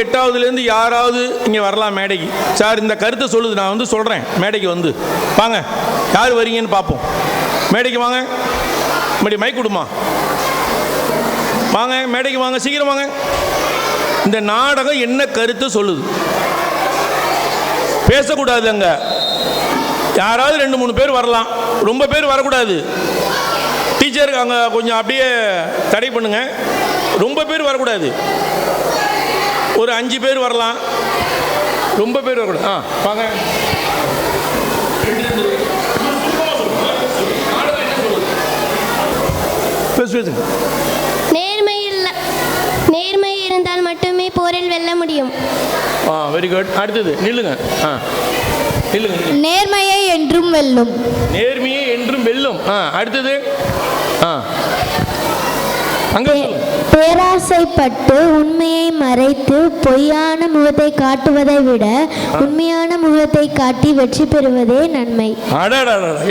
8வதுலேருந்து யாராவது இங்கே வரலாம் மேடைக்கு. சார் இந்த கருத்தை சொல்லுது, நான் வந்து சொல்கிறேன். மேடைக்கு வந்து வாங்க, யார் வரீங்கன்னு பார்ப்போம். மேடைக்கு வாங்க, மறுபடி மைக் கொடுமா, வாங்க மேடைக்கு வாங்க, சீக்கிரம் வாங்க. இந்த நாடகம் என்ன கருத்து சொல்லுது? பேசக்கூடாது. அங்கே யாராவது 2-3 பேர் வரலாம், ரொம்ப பேர் வரக்கூடாது. டீச்சருக்கு அங்கே கொஞ்சம் அப்படியே தடை பண்ணுங்க. ரொம்ப பேர் வரக்கூடாது. ஒரு 5 பேர் வரலாம், ரொம்ப பேர் வரக்கூடாது. வாங்க. நேர்மை இருந்தால் மட்டுமே போரில் வெல்ல முடியும். Very good. அடுத்தது நில்லுங்க. நில்லுங்க. நேர்மையை என்றும் வெல்லும். நேர்மையை என்றும் வெல்லும். அடுத்தது அங்க பேராசைப்பட்டு உண்மையை மறைத்து பொய்யான முகத்தை காட்டுவதை விட உண்மையான முகத்தை காட்டி வெற்றி பெறுவதே நன்மை.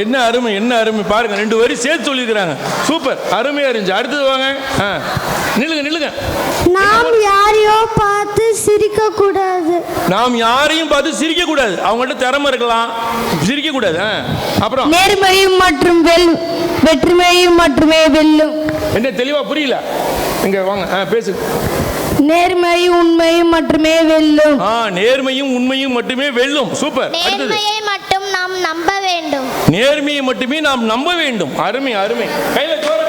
என்ன அருமை, என்ன அருமை பாருங்க. 2 வரி சேர்த்து சொல்லியிருக்கிறாங்க. சூப்பர், அருமையா இருந்துச்சு. அடுத்தது வாங்க. நில்லுங்க நில்லுங்க. நாம் யாரையோ பார்த்து சிரிக்க கூடாது. நாம் யாரையும் பார்த்து சிரிக்க கூடாது. அவங்கள்ட்ட திறமை இருக்கலாம், சிரிக்க கூடாது. அப்புறம் நேர்மையும் மற்றும் வெற்றுமையும் மட்டுமே வெல்லும். என்ன தெளிவா புரியல? இங்க வாங்க, பேசு. நேர்மையும் உண்மையும் மட்டுமே வெல்லும். நேர்மையும் உண்மையும் மட்டுமே வெல்லும். சூப்பர். நேர்மையை மட்டும் நாம் நம்ப வேண்டும். நேர்மையை மட்டுமே நாம் நம்ப வேண்டும். அருமை அருமை. கையில சோறு.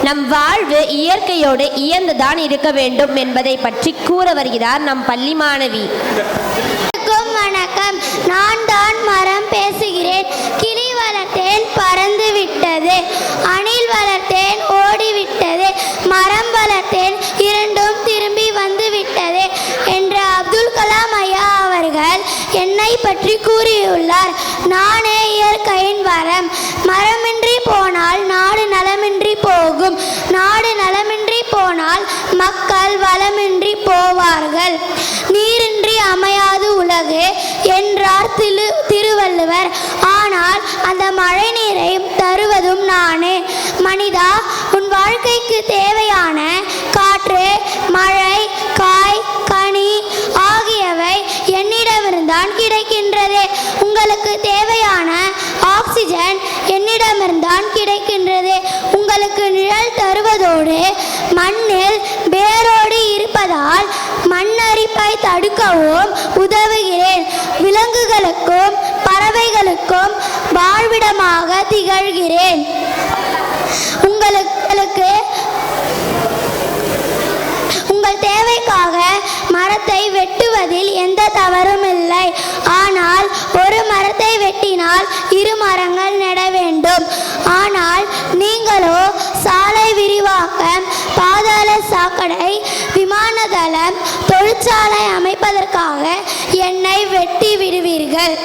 நம் வாழ்வு இயற்கையோடு இயந்துதான் இருக்க வேண்டும் என்பதை பற்றி கூற வருகிறார் நம் பள்ளி மாணவி. வணக்கம், நான் தான் மரம் பேசுகிறேன். கிளி வளர்த்தேன், பறந்து விட்டது. அணில் வளர்த்தேன், ஓடிவிட்டது. மரம் வளர்த்தேன், இரண்டும் திரும்பி வந்து விட்டது என்ற அப்துல் கலாம் ஐயா அவர்கள் என்னை பற்றி கூறியுள்ளார். நானே இயற்கையின் வரம். மரமின்றி போனால் நாடு நலமின்றி போகும். நாடு நலமின்றி போனால் மக்கள் வளமின்றி போவார்கள். நீரின்றி அமையாது உலகு என்றார் திருவள்ளுவர். ஆனால் அந்த மழை நீரை தருவதும் நானே. மனிதா, உன் வாழ்க்கைக்கு தேவையான காற்று, மழை, காய், கனி ஆகியவை என்னிடமிருந்தான் கிடைக்கின்றது. உங்களுக்கு தேவையான ஆக்சிஜன் என்னிடமிருந்தான் கிடைக்கின்றது. உங்களுக்கு நிழல் தருவதோடு மண்ணில் வேரோடு இருப்பதால் மண்ணரிப்பை தடுக்கவும் உதவுகிறேன். விலங்குகளுக்கும் பறவைகளுக்கும் வாழ்விடமாக திகழ்கிறேன். உங்களுக்கு உங்கள் தேவைக்காக மரத்தை வெட்டுவதில் எந்த தவறும் இல்லை. ஆனால் ஒரு மரத்தை வெட்டினால் 2 மரங்கள் நட வேண்டும். ஆனால் நீங்களோ சாலை விரிவாக்கம், பாதாள சாக்கடை, விமான தளம், தொழிற்சாலை அமைப்பதற்காக என்னை வெட்டி விடுவீர்கள்.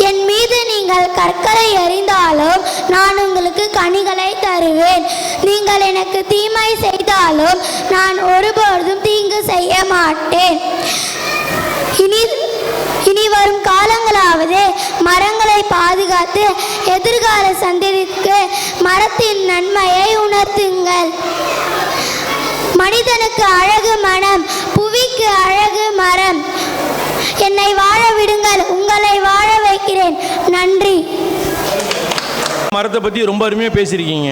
என் மீது நீங்கள் கற்களை எறிந்தாலும் நான் உங்களுக்கு கனிகளை தருவேன். நீங்கள் எனக்கு தீமை செய்தாலும் நான் ஒருபொழுதும் தீங்கு செய்ய மாட்டேன். இனி வரும் காலங்களாவது மரங்களை பாதுகாத்து எதிர்கால சந்ததிக்கு மரத்தின் நன்மையை உணர்த்துங்கள். மனிதனுக்கு அழகு மனம், புவிக்கு அழகு மரம். என்னை வாழ விடுங்கள், உங்களை வாழ வைக்கிறேன். நன்றி. மரத்தை பத்தி ரொம்ப அருமையா பேசியிருக்கீங்க.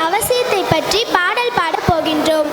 அவசியத்தை பற்றி பாடல் பாட போகின்றோம்.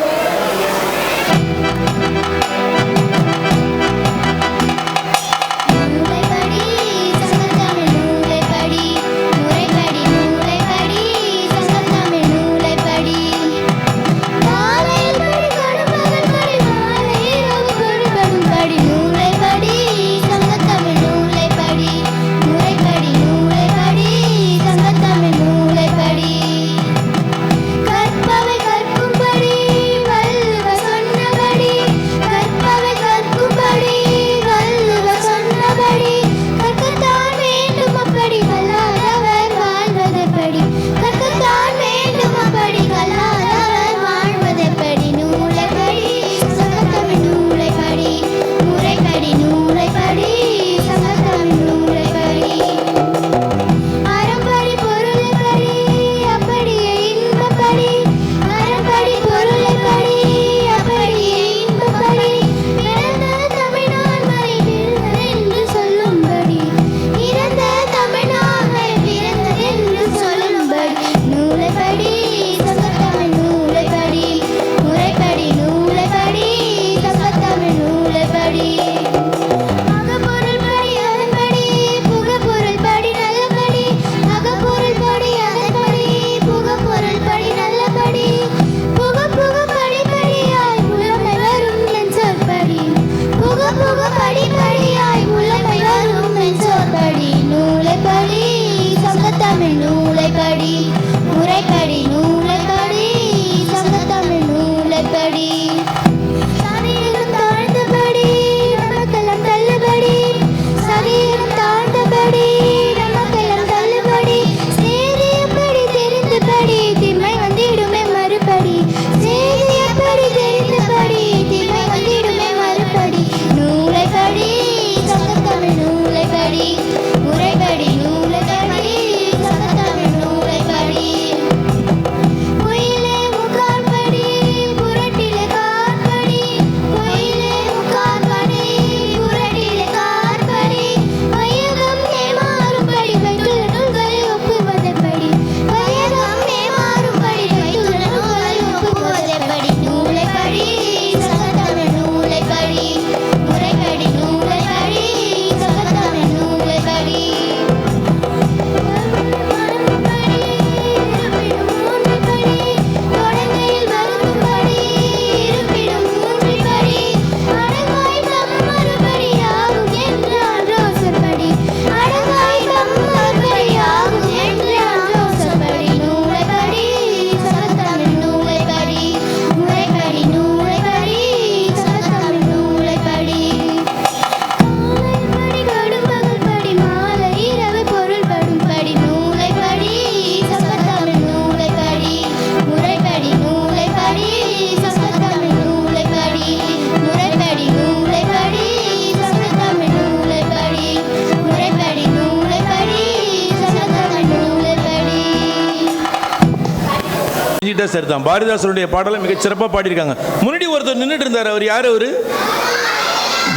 சார் தான் பாரதிதாசனுடைய பாடலை மிகச் சிறப்பாக பாடியிருக்காங்க. முன்னாடி ஒருத்தர் நின்றுட்டு இருந்தார், அவர் யார்? அவர்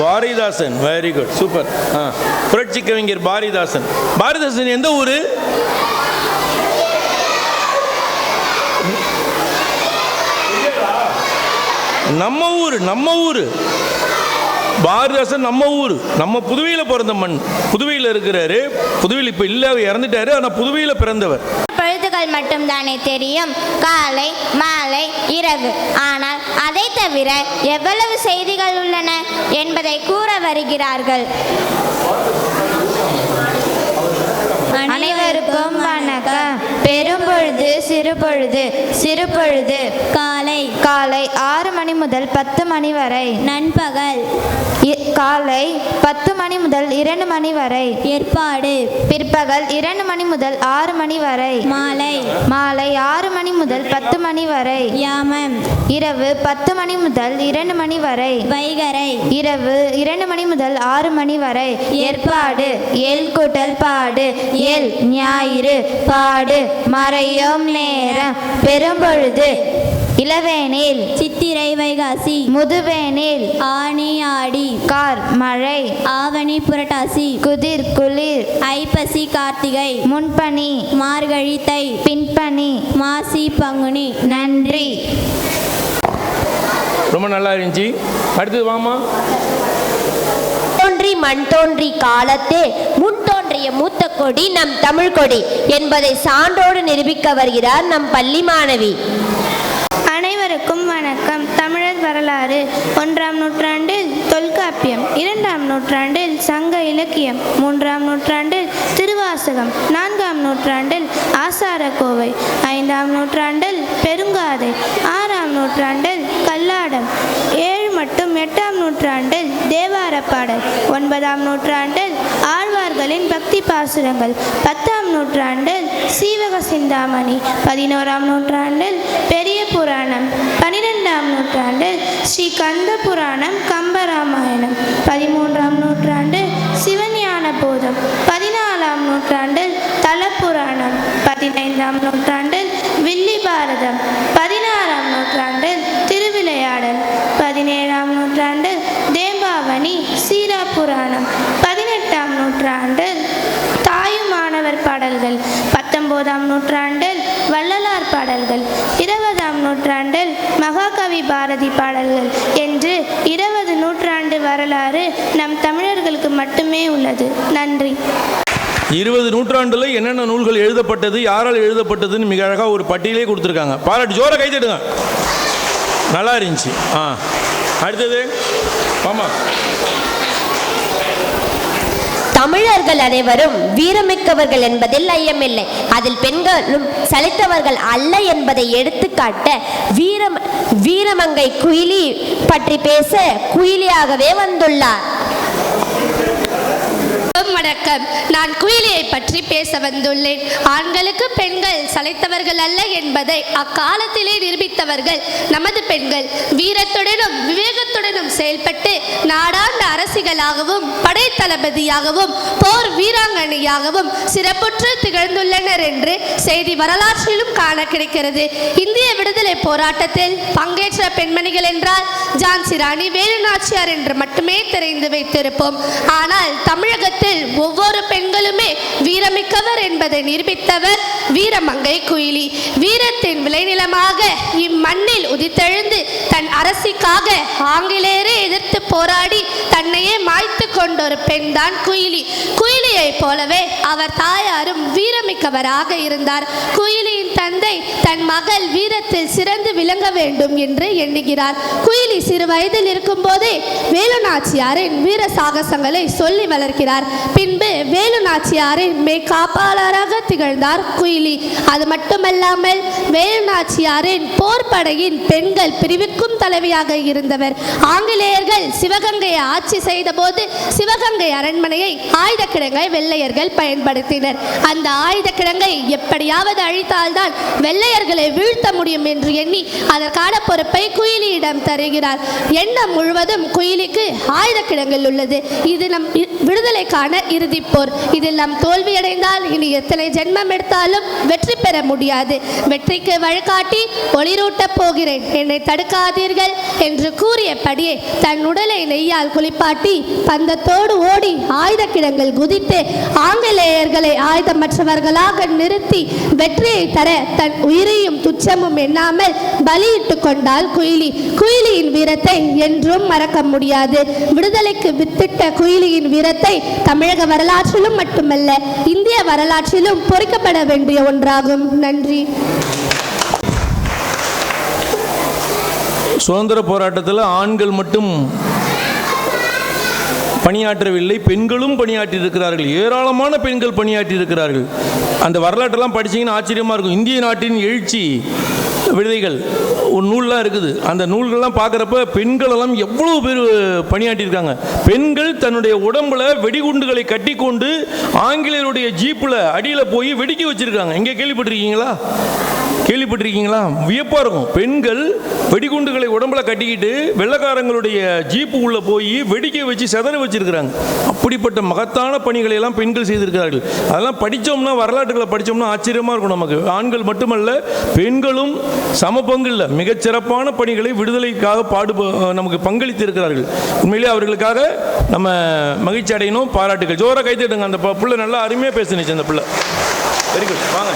பாரதிதாசன். Very good, super. புரட்சி கவிஞர் பாரதிதாசன். பாரதிதாசன் எந்த ஊர்? நம்ம ஊர் பாரதிதாசன். நம்ம ஊர், நம்ம புதுவையில் பிறந்த மண். புதுவையில் இருக்கிறாரு. புதுவையில் இப்போ இல்லை, இறந்துட்டாரு. ஆனால் புதுவையில் பிறந்தவர். பொழுதுகள் மட்டும்தானே தெரியும், காலை மாலை இரவு. ஆனால் அதை தவிர எவ்வளவு செய்திகள் உள்ளன என்பதை கூற வருகிறார்கள். அனைவருக்கும் வணக்கம். பெரும்பொழுது சிறுபொழுது, சிறுபொழுது காலை 6 மணி முதல் 10 மணி வரை, நண்பகல் காலை 10 மணி முதல் 2 மணி வரை, ஏற்பாடு பிற்பகல் 2 மணி முதல் 6 மணி வரை, மாலை 6 மணி முதல் 10 மணி வரை, யாமம் இரவு 10 மணி முதல் 2 மணி வரை, வைகரை இரவு 2 மணி முதல் 6 மணி வரை, ஏற்பாடு எல் கூட்டல் பாடு, எல் ஞாயிறு, பாடு மறையும் நேரம், பெரும்பொழுது இளவேனில், சித்திரை வைகாசி, முதுவேனில், ஆனி ஆடி, கார் மழை, ஆவணி புரட்டாசி, குதிர் குளிர், ஐப்பசி கார்த்திகை, முன்பனி மார்கழி தை, பின்பனி மாசி பங்குனி. நன்றி. ரொம்ப நல்லா இருந்துச்சு. அடுத்தது வாமா. தோன்றி மண் தோன்றி காலத்தே முன் தோன்றிய மூத்த கொடி நம் தமிழ் கொடி என்பதை சான்றோடு நிரூபிக்க வருகிறார் நம் பள்ளி மாணவி. அனைவருக்கும் வணக்கம். தமிழர் வரலாறு. 1ஆம் நூற்றாண்டில் தொல்காப்பியம், 2ஆம் நூற்றாண்டில் சங்க இலக்கியம், 3ஆம் நூற்றாண்டில் திருவாசகம், 4ஆம் நூற்றாண்டில் ஆசாரக்கோவை, 5ஆம் நூற்றாண்டில் பெருங்காதை, 6ஆம் நூற்றாண்டில் கல்லாடம், 7 மற்றும் 8ஆம் நூற்றாண்டில் தேவார பாடல், 9ஆம் நூற்றாண்டில் ஆழ்வார்களின் பக்தி பாசுரங்கள், 10ஆம் நூற்றாண்டில் சீவக சிந்தாமணி, 11ஆம் நூற்றாண்டில் பெரிய புராணம், 12ஆம் நூற்றாண்டில் ஸ்ரீ கந்த புராணம், கம்பராமாயணம், 13ஆம் நூற்றாண்டில் சிவஞான போதம், 14ஆம் நூற்றாண்டில் தலப்புராணம், 15ஆம் நூற்றாண்டில் வில்லி பாரதம், 16ஆம் நூற்றாண்டில் திருவிளையாடல், 17ஆம் நூற்றாண்டில் தேம்பாவணி சீரா புராணம், 18ஆம் நூற்றாண்டில் தாயுமானவர் பாடல்கள், 19ஆம் நூற்றாண்டில் வள்ளலார் பாடல்கள், 20ஆம் நூற்றாண்டில் மகாகவி பாரதி பாடல்கள் என்று 20 நூற்றாண்டு வரலாறு நம் தமிழர்களுக்கு மட்டுமே உள்ளது. நன்றி. 20 நூற்றாண்டுல என்னென்ன நூல்கள் எழுதப்பட்டது, யாரால் எழுதப்பட்டதுன்னு மிக அழகாக ஒரு பட்டியலே கொடுத்துருக்காங்க. பாராட்டு, ஜோர கை தட்டுங்க. நல்லா இருந்துச்சு. அடுத்தது ஆமா. தமிழர்கள் அனைவரும் வீரமிக்கவர்கள் என்பதில் ஐயமில்லை. அதில் பெண்களும் சலித்தவர்கள் அல்ல என்பதை எடுத்துக்காட்ட வீரமங்கை குயிலி பற்றி பேச குயிலியாகவே வந்துள்ளார். வணக்கம். நான் குயிலியை பற்றி பேச வந்துள்ளேன். ஆண்களுக்கு பெண்கள் சளைத்தவர்கள் அல்ல என்பதை அக்காலத்திலே நிரூபித்தவர்கள் நமது பெண்கள். வீரத்துடனும் விவேகத்துடனும் செயல்பட்டு நாடாண்ட அரசிகளாகவும் படை தளபதியாகவும் போர் வீராங்கனையாகவும் சிறப்புற்று திகழ்ந்துள்ளனர் என்று செய்தி வரலாற்றிலும் காண கிடைக்கிறது. இந்திய விடுதலை போராட்டத்தில் பங்கேற்ற பெண்மணிகள் என்றால் ஜான்சி ராணி, வேலு நாச்சியார் என்று மட்டுமே தெரிந்து வைத்திருப்போம். ஆனால் தமிழகத்தில் ஒவ்வொரு பெண்களுமே வீரமிக்கவர் என்பதை நிரூபித்தவர் வீரமங்கை குயிலி. வீரத்தின் விளைநிலமாக இம்மண்ணில் உதித்தெழுந்து தன் அரசிக்காக ஆங்கிலேயரை எதிர்த்து போராடி தன்னையே மாய்த்து கொண்ட ஒரு பெண் தான் குயிலி. குயிலியை போலவே அவர் தாயாரும் வீரமிக்கவராக இருந்தார். குயிலியின் தந்தை தன் மகள் வீரத்தில் சிறந்து விளங்க வேண்டும் என்று எண்ணுகிறார். குயிலி சிறு வயதில் இருக்கும் போதே வேலு நாச்சியாரின் வீர சாகசங்களை சொல்லி வளர்க்கிறார். பின்பு வேலு நாச்சியாரின் காப்பாளராக திகழ்ந்தார் குயிலி. அது மட்டுமல்லாமல் வேலு நாச்சியாரின் போர்படையின் பெண்கள் பிரிவுக்கும் தலைவியாக இருந்தவர். ஆங்கிலேயர்கள் சோழர்கள் சிவகங்கையை ஆட்சி செய்த போது சிவகங்கை அரண்மனையை ஆயுத கிடங்கை வெள்ளையர்கள் பயன்படுத்தினர். அந்த ஆயுத கிடங்கை எப்படியாவது அழித்தால்தான் வெள்ளையர்களை வீழ்த்த முடியும் என்று எண்ணி அதற்கான பொறுப்பை குயிலியிடம் தருகிறார். எண்ணம் முழுவதும் குயிலிக்கு ஆயுத கிடங்கில் உள்ளது. இது நம் விடுதலைக்கான இறுதிப் போர். இதில் நாம் தோல்வியடைந்தால் இனி எத்தனை ஜென்மம் எடுத்தாலும் வெற்றி பெற முடியாது. வெற்றிக்கு வழிகாட்டி ஒளிரூட்டப் போகிறேன், என்னை தடுக்காதீர்கள் என்று கூறியபடியே தன் உடலை நெய்யால் குளிப்பாட்டி பந்தத்தோடு ஓடி ஆயுத கிடங்கில் குதித்து ஆங்கிலேயர்களை ஆயுதமற்றவர்களாக நிறுத்தி வெற்றியை தர தன் உயிரையும் துச்சமும் எண்ணாமல் பலியிட்டு கொண்டால் குயிலி. குயிலியின் வீரத்தை என்றும் மறக்க முடியாது. விடுதலைக்கு வித்திட்ட குயிலியின் வீரத்தை தமிழக வரலாற்றிலும் மட்டுமல்ல இந்திய வரலாற்றிலும் பொறிக்கப்பட வேண்டிய ஒன்றாகும். நன்றி. சுதந்திர போராட்டத்தில் ஆண்கள் மட்டும் பணியாற்றவில்லை, பெண்களும் பணியாற்றி இருக்கிறார்கள். ஏராளமான பெண்கள் பணியாற்றி இருக்கிறார்கள். அந்த வரலாற்றெல்லாம் படிச்சீங்கன்னா ஆச்சரியமாக இருக்கும். இந்திய நாட்டின் எழுச்சி விடுதைகள் ஒரு நூல்லாம் இருக்குது. அந்த நூல்கள்லாம் பார்க்குறப்ப பெண்களெல்லாம் எவ்வளோ பேர் பணியாற்றியிருக்காங்க. பெண்கள் தன்னுடைய உடம்புல வெடிகுண்டுகளை கட்டி கொண்டு ஆங்கிலேயருடைய ஜீப்பில் அடியில் போய் வெடிக்க வச்சுருக்காங்க. எங்கே கேள்விப்பட்டிருக்கீங்களா? வியப்பாக இருக்கும். பெண்கள் வெடிகுண்டுகளை உடம்புல கட்டிக்கிட்டு வெள்ளக்காரங்களுடைய ஜீப்பு உள்ள போய் வெடிக்க வச்சு செதற வச்சிருக்கிறாங்க. அப்படிப்பட்ட மகத்தான பணிகளை எல்லாம் பெண்கள் செய்திருக்கிறார்கள். அதெல்லாம் படித்தோம்னா, வரலாற்றுகளை படித்தோம்னா ஆச்சரியமாக இருக்கும் நமக்கு. ஆண்கள் மட்டுமல்ல, பெண்களும் சம பங்கில் மிகச்சிறப்பான பணிகளை விடுதலைக்காக நமக்கு பங்களித்து இருக்கிறார்கள். உண்மையிலே அவர்களுக்காக நம்ம மகிழ்ச்சி அடையணும். பாராட்டுகள். ஜோராக கைத்தட்டுங்க. அந்த பிள்ளை நல்லா அருமையாக பேசுனுச்சு. அந்த பிள்ளை வெரி குட். வாங்க.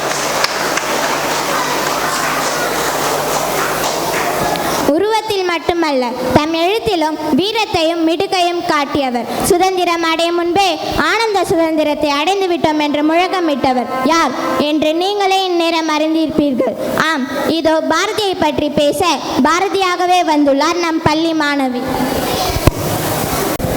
உருவத்தில் மட்டுமல்ல, தம் எழுத்திலும் வீரத்தையும் மிடுக்கையும் காட்டியவர். சுதந்திரம் அடையும் முன்பே ஆனந்த சுதந்திரத்தை அடைந்து விட்டோம் என்று முழக்கமிட்டவர் யார் என்று நீங்களே இந்நேரம் அறிந்திருப்பீர்கள். ஆம், இதோ பாரதியை பற்றி பேச பாரதியாகவே வந்துள்ளார் நம் பள்ளி மாணவி.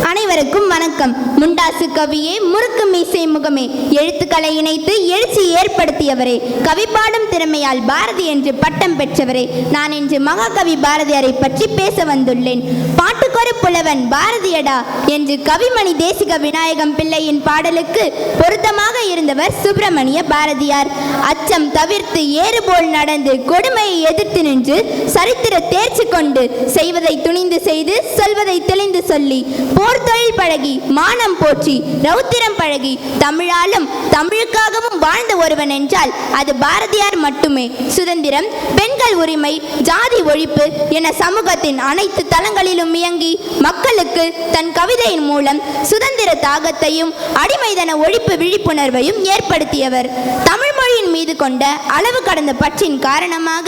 அனைவருக்கும் வணக்கம். முண்டாசு கவியே, முறுக்கு மீசை முகமே, எழுத்துக்களை இணைத்து எழுச்சி ஏற்படுத்தியவரே, கவி பாடும் திறமையால் பாரதி என்று பட்டம் பெற்றவரே, நான் இன்று மகாகவி பாரதியாரை பற்றி பேச வந்துள்ளேன். பாட்டுக்கொரு புலவன் பாரதியடா என்று கவிமணி தேசிக விநாயகம் பிள்ளையின் பாடலுக்கு பொருத்தமாக இருந்தவர் சுப்பிரமணிய பாரதியார். அச்சம் தவிர்த்து ஏறுபோல் நடந்து கொடுமையை எதிர்த்து நின்று சரித்திர தேர்ச்சி கொண்டு செய்வதை துணிந்து செய்து சொல்வதை தெளிந்து சொல்லி போர்த்தொழில் பழகி மானம் போற்றி ரௌத்திரம் பழகி தமிழாலும் தமிழுக்காகவும் வாழ்ந்த ஒருவன் என்றால் அது பாரதியார் மட்டுமே. சுதந்திரம், பெண்கள் உரிமை, ஜாதி ஒழிப்பு என சமூகத்தின் அனைத்து தளங்களிலும் இயங்கி மக்களுக்கு தன் கவிதையின் மூலம் சுதந்திர தாகத்தையும் அடிமைதன ஒழிப்பு விழிப்புணர்வையும் ஏற்படுத்தியவர். தமிழ் மொழியின் மீது கொண்ட அளவு கடந்த பற்றின் காரணமாக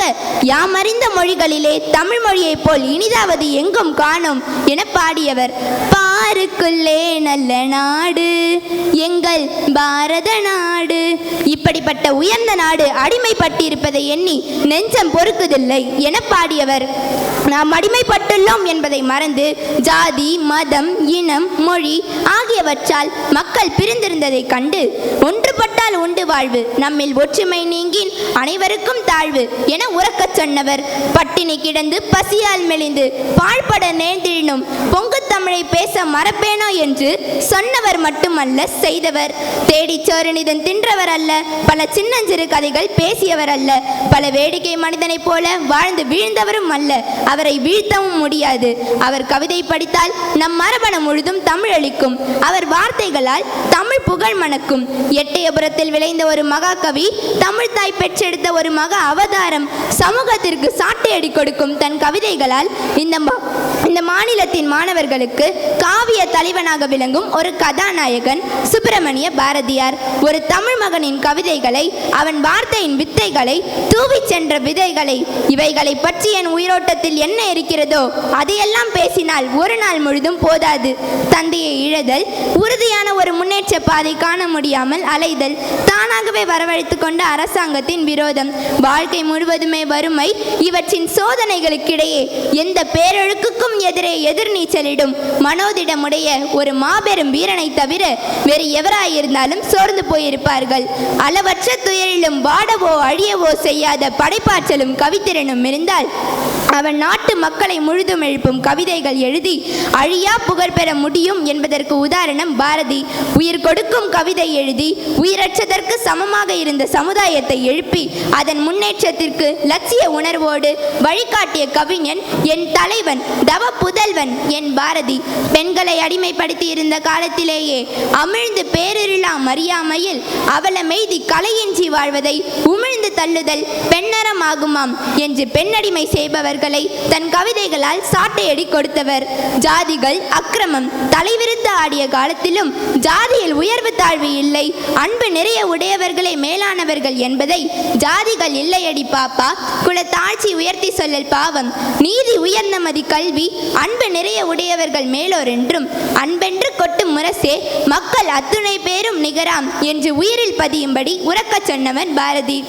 யாமறிந்த மொழிகளிலே தமிழ் மொழியைப் போல் இனிதாவது எங்கும் காணோம் என பாடியவர். பாருக்குள்ளே நல்ல நாடு எங்கள் பாரத நாடு, இப்படிப்பட்ட உயர்ந்த நாடு அடிமைப்பட்டிருப்பதை எண்ணி நெஞ்சம் பொறுக்குதில்லை என பாடியவர். நாம் அடிமைப்பட்டுள்ளோம் என்பதை மறந்து ஜாதி, மதம், இனம், மொழி ஆகியவற்றால் மக்கள் பிரிந்திருந்ததை கண்டு ஒன்றுபட்டால் உண்டு வாழ்வு, நம்மில் ஒற்றுமை நீங்கின் அனைவருக்கும் தாழ்வு என உறக்கச் சொன்னவர். பட்டினி கிடந்து பசியால் மெலிந்து பாழ்பட நேர்ந்தினும் பொங்கு தமிழை பேச மறப்பேனோ என்று சொன்னவர் மட்டுமல்ல, செய்தவர். தேடி சோறுநிதன் தின்றவர் அல்ல, பல சின்னஞ்சிறு கதைகள் பேசியவர் அல்ல, பல வேடிக்கை மனிதனை போல வாழ்ந்து வீழ்ந்தவரும் அல்ல, அவரை வீழ்த்தவும் முடியாது. அவர் கவிதை படித்தால் நம் மரபணம் முழுதும் தமிழளிக்கும், அவர் வார்த்தைகளால் தமிழ் புகழ் மணக்கும். எட்டயபுரத்தில் விளைந்த ஒரு மகாகவி, தமிழ் தாய் பெற்றெடுத்த ஒரு மகா அவதாரம், சமூகத்திற்கு சாட்டையடி கொடுக்கும் தன் கவிதைகளால் இந்த மாநிலத்தின் மாணவர்களுக்கு காவிய தலைவனாக விளங்கும் ஒரு கதாநாயகன் சுப்பிரமணிய பாரதியார். ஒரு தமிழ் மகனின் கவிதைகளை, அவன் வார்த்தையின் வித்தைகளை, தூவி சென்ற விதைகளை, இவைகளை பற்றி என் உயிரோட்டத்தில் என்ன இருக்கிறதோ அதையெல்லாம் பேசினால் ஒரு நாள் முழுதும் போதாது. தந்தையை இழதல், உறுதியான ஒரு முன்னேற்ற பாதை காண முடியாமல் அலைதல், தானாகவே வரவழைத்து கொண்ட அரசாங்கத்தின் விரோதம், வாழ்க்கை முழுவதுமே வறுமை, இவற்றின் சோதனைகளுக்கிடையே எந்த பேரொழுக்குக்கும் எதிரே எதிர்நீச்சலிடும் மனோதி புதல்வரிடமுடைய ஒரு மாபெரும் வீரனை தவிர வேறு எவராயிருந்தாலும் சோர்ந்து போயிருப்பார்கள். அளவற்ற துயரிலும் வாடவோ அழியவோ செய்யாத படைப்பாற்றலும் கவித்திறனும் இருந்தால் அவன் நாட்டு மக்களை முழுதும் எழுப்பும் கவிதைகள் எழுதி அழியா புகழ் பெற முடியும் என்பதற்கு உதாரணம் பாரதி. உயிர் கொடுக்கும் கவிதை எழுதி உயிரற்றதற்கு சமமாக இருந்த சமுதாயத்தை எழுப்பி அதன் முன்னேற்றத்திற்கு லட்சிய உணர்வோடு வழிகாட்டிய கவிஞன் என் தலைவன், தவ புதல்வன் என் பாரதி. பெண்களை அடிமைப்படுத்தி இருந்த காலத்திலேயே அமிழ்ந்து பேரிருளாம் அறியாமையில் அவலமெய்தி கலையின்றி வாழ்வதை உமிழ்ந்து தள்ளுதல் பெண்ணறமாகுமாம் என்று பெண்ணடிமை செய்பவர்களை தன் கவிதைகளால் சாட்டையடி கொடுத்தவர். ஜாதிகள் அக்கிரமம் தலைவிரித்து ஆடிய காலத்திலும் ஜாதியில் உயர்வு தாழ்வு இல்லை, அன்பு நிறைய உடையவர்களே மேலானவர்கள் என்பதை ஜாதிகள் இல்லையடி பாப்பா, குலத்தாட்சி உயர்த்தி சொல்லல் பாவம், நீதி உயர்ந்த மதி கல்வி, அன்பு நிறைய உடையவர்கள் மேலோர் என்றும் அன்பென்று கொட்டும் முரசே மக்கள் அத்துணை பேரும் நிகராம் என்று உயிரில் பதியும்படி உறக்கச் சொன்னவன் பாரதி.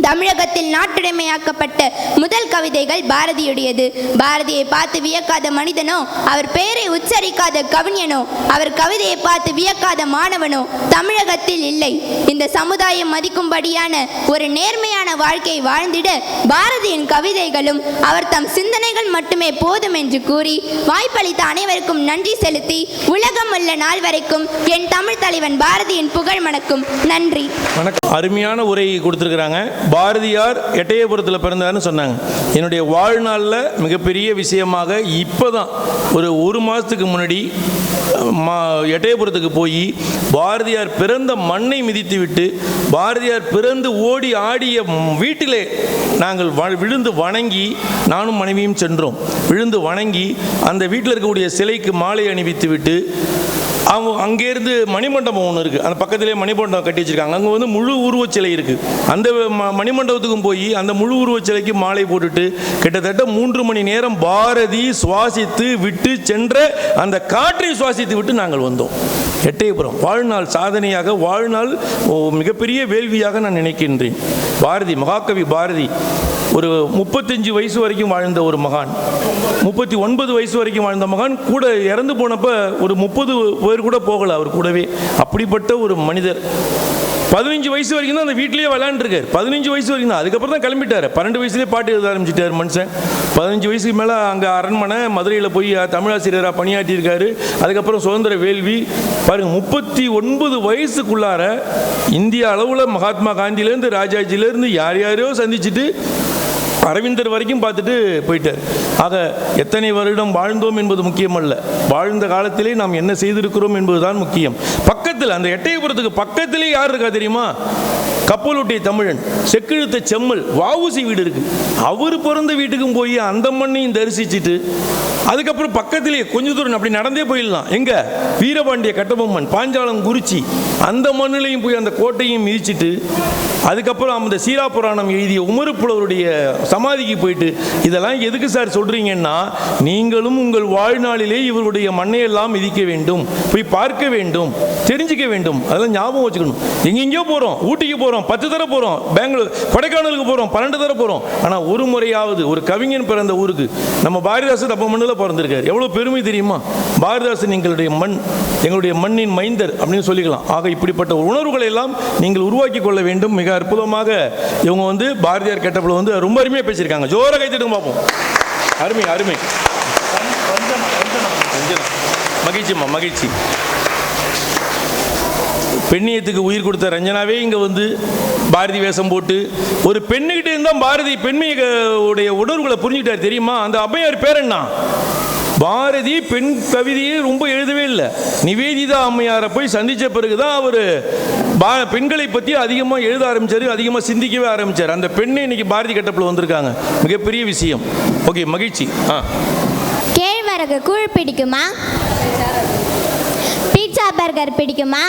தமிழகத்தில் நாட்டுடைமையாக்கப்பட்ட முதல் கவிதைகள் பாரதியுடையது. பாரதியை பார்த்து வியக்காத மனிதனோ, அவர் பெயரை உச்சரிக்காத கவிஞனோ, அவர் கவிதையை பார்த்து வியக்காத மாணவனோ தமிழகத்தில் இல்லை. இந்த சமுதாயம் மதிக்கும்படியான ஒரு நேர்மையான வாழ்க்கையை வாழ்ந்திட பாரதியின் கவிதைகளும் அவர் தம் சிந்தனைகள் மட்டுமே போதும் என்று கூறி வாய்ப்பளித்த அனைவருக்கும் நன்றி செலுத்தி உலகம் உள்ள நாள் வரைக்கும் என் தமிழ் தலைவன் பாரதியின் புகழ் மணக்கும். நன்றி. வணக்கம். அருமையான உரை கொடுத்துருக்குறாங்க. பாரதியார் எட்டயபுரத்தில் பிறந்தார்னு சொன்னாங்க. என்னுடைய வாழ்நாளில் மிகப்பெரிய விஷயமாக இப்போ தான் ஒரு மாதத்துக்கு முன்னாடி எட்டயபுரத்துக்கு போய் பாரதியார் பிறந்த மண்ணை மிதித்து விட்டு பாரதியார் பிறந்து ஓடி ஆடிய வீட்டிலே நாங்கள் விழுந்து வணங்கி, நானும் மனைவியும் சென்றோம். விழுந்து வணங்கி அந்த வீட்டில் இருக்கக்கூடிய சிலைக்கு மாலை அணிவித்து விட்டு அவங்க அங்கேருந்து மணிமண்டபம் ஒன்று இருக்குது, அந்த பக்கத்திலே மணிமண்டபம் கட்டி வச்சுருக்காங்க. அங்கே வந்து முழு உருவச் சிலை இருக்குது. அந்த மணிமண்டபத்துக்கும் போய் அந்த முழு உருவச் சிலைக்கு மாலை போட்டுட்டு கிட்டத்தட்ட 3 மணி நேரம் பாரதி சுவாசித்து விட்டு சென்ற அந்த காற்றை சுவாசித்து விட்டு நாங்கள் வந்தோம். எட்டயபுரம் வாழ்நாள் சாதனையாக, வாழ்நாள் மிகப்பெரிய வேள்வியாக நான் நினைக்கின்றேன். பாரதி, மகாகவி பாரதி ஒரு 35 வயசு வரைக்கும் வாழ்ந்த ஒரு மகான், 39 வயசு வரைக்கும் வாழ்ந்த மகான். கூட இறந்து போனப்போ ஒரு 30 பேர் கூட போகலை அவர் கூடவே. அப்படிப்பட்ட ஒரு மனிதர் 15 வயசு வரைக்கும் தான் அந்த வீட்டிலேயே விளையாண்டுருக்கார். 15 வயசு வரைக்கும் தான். அதுக்கப்புறம் தான் கிளம்பிட்டார். 12 வயசுலேயே பாட்டு எழுத ஆரம்பிச்சிட்டார் மனுஷன். 15 வயசுக்கு மேலே அங்கே அரண்மனை மதுரையில் போய் தமிழாசிரியராக பணியாற்றியிருக்காரு. அதுக்கப்புறம் சுதந்திர வேள்வி பாருங்கள். 39 வயசுக்குள்ளார இந்திய அளவில் மகாத்மா காந்தியிலேருந்து ராஜாஜிலேருந்து யாரையோ சந்திச்சுட்டு அரவிந்தர் வரைக்கும் பார்த்துட்டு போயிட்டார். ஆக எத்தனை வருடம் வாழ்ந்தோம் என்பது முக்கியமல்ல, வாழ்ந்த காலத்திலே நாம் என்ன செய்திருக்கிறோம் என்பதுதான் முக்கியம். பக்கத்தில் அந்த எட்டயபுரத்துக்கு பக்கத்திலே யார் இருக்கா தெரியுமா? கப்பலோட்டிய தமிழன், செக்கிழுத்த செம்மல், வஉசி வீடு இருக்கு. அவர் பிறந்த வீட்டுக்கும் போய் அந்த மண்ணையும் தரிசிச்சுட்டு அதுக்கப்புறம் பக்கத்திலே கொஞ்ச தூரம் அப்படி நடந்தே போயிடலாம். எங்க? வீரபாண்டிய கட்டபொம்மன், பாஞ்சாலம் குறிச்சி, அந்த மண்ணிலையும் போய் அந்த கோட்டையும் மிதிச்சுட்டு அதுக்கப்புறம் அந்த சீரா புராணம் எழுதிய உமறு புலவருடைய சமாதிக்கு போயிட்டு, இதெல்லாம் எதுக்கு சார் சொல்றீங்கன்னா, நீங்களும் உங்கள் வாழ்நாளிலே இவருடைய மண்ணையெல்லாம் மிதிக்க வேண்டும், போய் பார்க்க வேண்டும், தெரிஞ்சுக்க வேண்டும். அதெல்லாம் ஞாபகம் வச்சுக்கணும். எங்கெங்கயோ போறோம், ஊட்டிக்கு போறோம், 10 தடவை போறோம், பெங்களூர் கொடைக்கானலுக்கு போறோம், 12 தடவை போறோம். ஆனா ஒரு முறையாவது ஒரு கவிஞன் பிறந்த ஊருக்கு நம்ம பாரதிதாசன் அப்ப மண்ணில் பிறந்திருக்காரு. எவ்வளவு பெருமை தெரியுமா? பாரதிதாசன் எங்களுடைய மண், எங்களுடைய மண்ணின் மைந்தர் அப்படின்னு சொல்லிக்கலாம். ஆக இப்படிப்பட்ட உணர்வுகளை எல்லாம் நீங்கள் உருவாக்கி கொள்ள வேண்டும். மிக அற்புதமாக இவங்க வந்து பாரதியார் கேட்டப்பல வந்து ரொம்ப அருமையா பேசியிருக்காங்க. ஜோர கைத்தட்டு பார்ப்போம். அருமை அருமை. மகிழ்ச்சிமா மகிழ்ச்சி. பெண்ணியத்துக்கு உயிர் கொடுத்த ரஞ்சனாவே இங்கே வந்து பாரதி வேஷம் போட்டு ஒரு பெண்ணுகிட்ட இருந்தால் பாரதி பெண்மையுடைய உணர்வுகளை புரிஞ்சுக்கிட்டார் தெரியுமா? அந்த அம்மையார் பேர் என்ன? பாரதி பெண் கவிதையே ரொம்ப எழுதவே இல்லை. நிவேதிதா அம்மையாரை போய் சந்தித்த பிறகு தான் அவர் பெண்களை பற்றி அதிகமாக எழுத ஆரம்பித்தார், அதிகமாக சிந்திக்கவே ஆரம்பித்தார். அந்த பெண்ணை இன்னைக்கு பாரதி கட்டப்பில் வந்திருக்காங்க. மிகப்பெரிய விஷயம். ஓகே, மகிழ்ச்சி. கேழ்வரகு கூழ் பிடிக்குமா? பீட்சா பர்கர் பிடிக்குமா?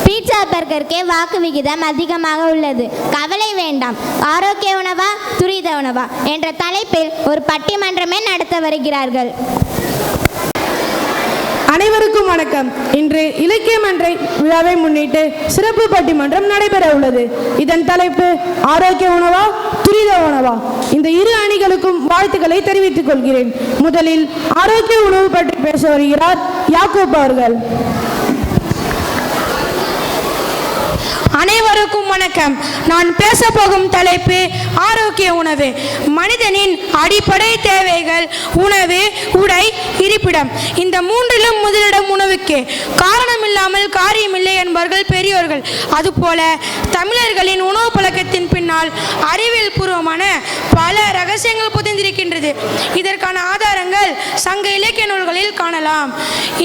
பீட்சா பர்கருக்கே வாக்கு விகிதம் அதிகமாக உள்ளது. கவலை வேண்டாம். ஆரோக்கிய உணவா துரித உணவா என்ற தலைப்பில் ஒரு பட்டிமன்றமே நடத்த வருகிறார்கள். அனைவருக்கும் வணக்கம். இன்று இலக்கிய மன்ற விழாவை முன்னிட்டு சிறப்பு பட்டிமன்றம் நடைபெற உள்ளது. இதன் தலைப்பு ஆரோக்கிய உணவா துரித உணவா. இந்த இரு அணிகளுக்கும் வாழ்த்துக்களை தெரிவித்துக் கொள்கிறேன். முதலில் ஆரோக்கிய உணவு பற்றி பேச வருகிறார் யாக்கூப் அவர்கள். அனைவருக்கும் வணக்கம். நான் பேச போகும் தலைப்பு ஆரோக்கிய உணவு. மனிதனின் அடிப்படை தேவைகள் உணவு, உடை, இருப்பிடம். இந்த மூன்றிலும் முதலிடம் உணவுக்கு. காரணமில்லாமல் காரியமில்லை என்பவர்கள் பெரியோர்கள். அதுபோல தமிழர்களின் உணவு பழக்கத்தின் பின்னால் அறிவியல் பூர்வமான பல ரகசியங்கள் புதைந்திருக்கின்றது. இதற்கான ஆதாரங்கள் சங்க இலக்கிய நூல்களில் காணலாம்.